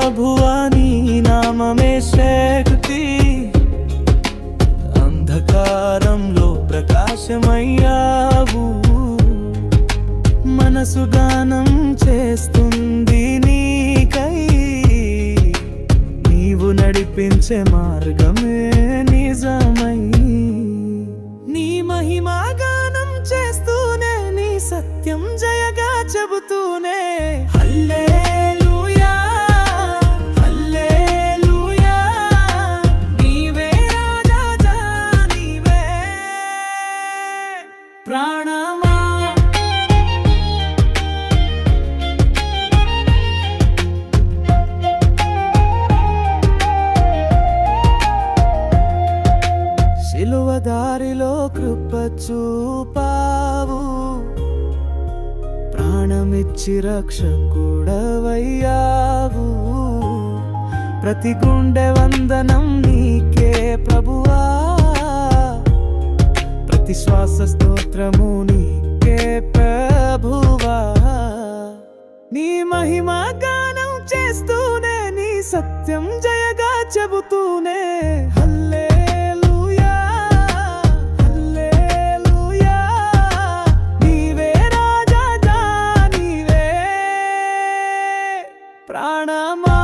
ప్రభువా నీ నామమే శక్తి, అంధకారంలో ప్రకాశమయ్యావు. మనసు గానం చేస్తుంది నీకై, నీవు నడిపించే మార్గమే నిజమై. నీ మహిమా గానం చేస్తూనే, నీ సత్యం జయగా చెబుతూనే హల్లెలూయా హల్లెలూయా, నీవే రాజా నీవే ప్రాణమా. శిలువ దారిలో కృప చూపావు, ప్రాణమిచ్చి రక్షకుడవయ్యావు. ప్రతి గుండె వందనం నీకే ప్రభువా, ప్రతి శ్వాస స్తోత్రము నీకే ప్రభువా. నీ మహిమా గానం చేస్తూనే, నీ సత్యం జయగా చెబుతూనే హల్లెలూయా హల్లెలూయా, నీవే రాజా నీవే ప్రాణమా.